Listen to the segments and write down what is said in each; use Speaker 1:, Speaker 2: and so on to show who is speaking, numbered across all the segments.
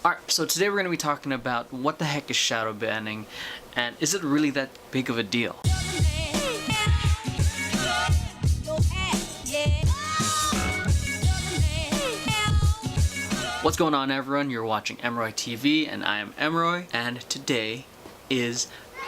Speaker 1: Alright, so today we're going to be talking about what the heck is shadow banning, and is it really that big of a deal? What's going on, everyone? You're watching Emeroy TV, and I am Emeroy, and today is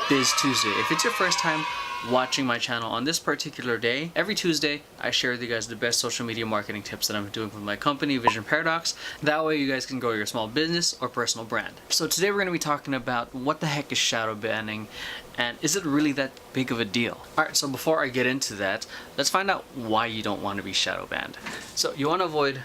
Speaker 1: Biz Tuesday. If it's your first time watching my channel on this particular day, every Tuesday I share with you guys the best social media marketing tips that I'm doing with my company, Vision Paradox. That way you guys can grow your small business or personal brand. So today we're going to be talking about what the heck is shadow banning, and is it really that big of a deal? Alright, so before I get into that, let's find out why you don't want to be shadow banned. So you want to avoid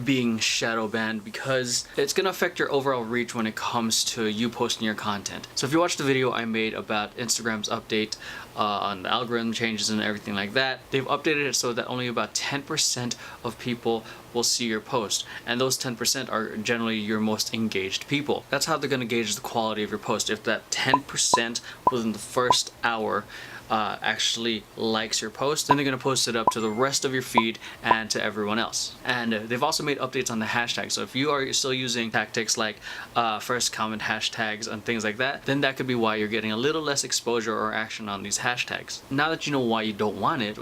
Speaker 1: being shadow banned because it's going to affect your overall reach when it comes to you posting your content. So if you watched the video I made about Instagram's update on the algorithm changes and everything like that, they've updated it so that only about 10% of people will see your post, and those 10% are generally your most engaged people. That's how they're going to gauge the quality of your post. If that 10% within the first hour actually likes your post, then they're going to post it up to the rest of your feed and to everyone else. And they've also made updates on the hashtag, so if you are still using tactics like first comment hashtags and things like that, then that could be why you're getting a little less exposure or action on these hashtags. Now that you know why you don't want it,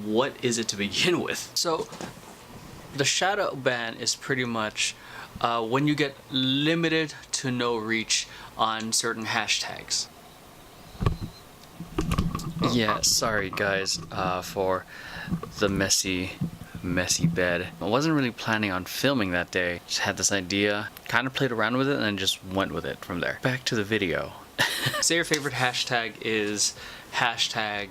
Speaker 1: what is it to begin with? So the shadow ban is pretty much when you get limited to no reach on certain hashtags. Yeah, sorry guys for the messy bed. I wasn't really planning on filming that day. Just had this idea, kind of played around with it, and then just went with it from there. Back to the video. Say your favorite hashtag is hashtag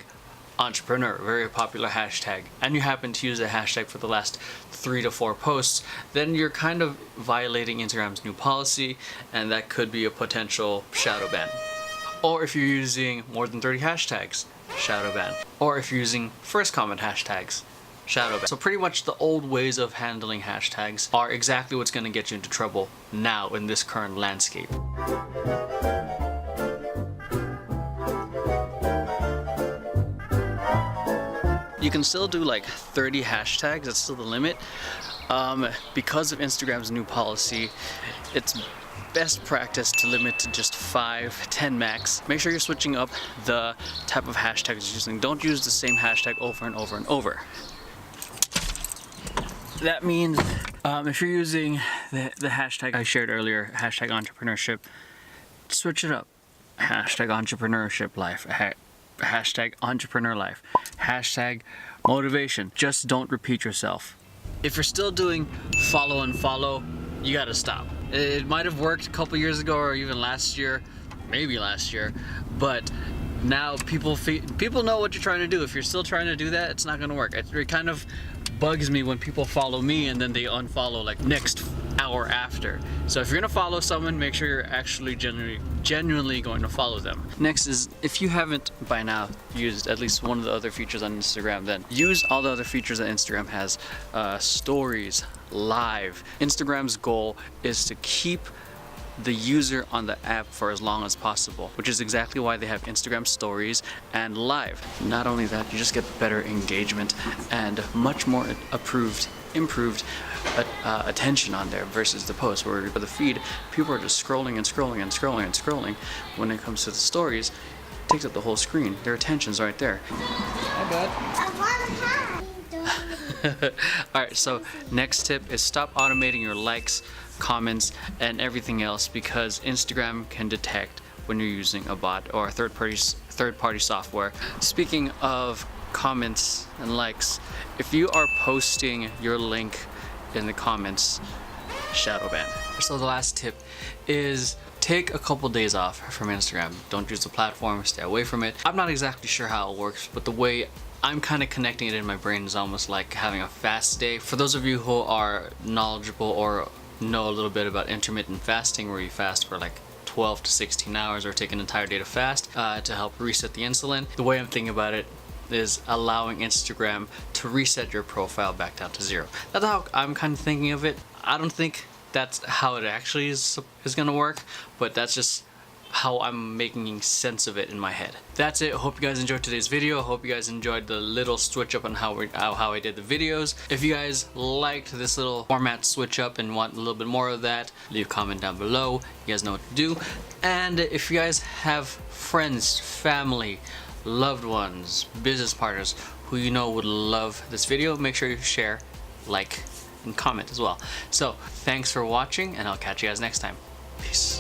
Speaker 1: entrepreneur, very popular hashtag, and you happen to use a hashtag for the last 3 to 4 posts, then you're kind of violating Instagram's new policy, and that could be a potential shadow ban. Or if you're using more than 30 hashtags, shadow ban. Or if you're using first comment hashtags, shadow ban. So pretty much the old ways of handling hashtags are exactly what's going to get you into trouble now in this current landscape. You can still do like 30 hashtags, that's still the limit. Because of Instagram's new policy, it's best practice to limit to just 5, 10 max. Make sure you're switching up the type of hashtags you're using. Don't use the same hashtag over and over and over. That means if you're using the hashtag I shared earlier, hashtag entrepreneurship, switch it up. Hashtag entrepreneurship life. Hashtag entrepreneur life. Hashtag motivation. Just don't repeat yourself. If you're still doing follow and follow, you gotta stop. It might have worked a couple years ago or even last year, maybe last year, but now people know what you're trying to do. If you're still trying to do that, it's not gonna work. It kind of bugs me when people follow me and then they unfollow like next hour after. So if you're gonna follow someone, make sure you're actually genuinely going to follow them. Next is, if you haven't by now used at least one of the other features on Instagram, then use all the other features that Instagram has. Stories, live. Instagram's goal is to keep the user on the app for as long as possible, which is exactly why they have Instagram stories and live. Not only that, you just get better engagement and much more improved attention on there versus the post, where for the feed people are just scrolling and scrolling and scrolling and scrolling. When it comes to the stories, it takes up the whole screen. Their attention's right there. My bad. Alright, so next tip is stop automating your likes, comments, and everything else, because Instagram can detect when you're using a bot or third-party software. Speaking of comments and likes, if you are posting your link in the comments, shadow ban. So the last tip is take a couple days off from Instagram. Don't use the platform, stay away from it. I'm not exactly sure how it works, but the way I'm kind of connecting it in my brain is almost like having a fast day. For those of you who are knowledgeable or know a little bit about intermittent fasting, where you fast for like 12 to 16 hours or take an entire day to fast to help reset the insulin, the way I'm thinking about it is allowing Instagram to reset your profile back down to 0. That's how I'm kind of thinking of it. I don't think that's how it actually is gonna work, but that's just how I'm making sense of it in my head. That's it. Hope you guys enjoyed today's video. Hope you guys enjoyed the little switch up on how I did the videos. If you guys liked this little format switch up and want a little bit more of that, leave a comment down below. You guys know what to do. And if you guys have friends, family, loved ones, business partners who you know would love this video, make sure you share, like, and comment as well. So thanks for watching, and I'll catch you guys next time. Peace.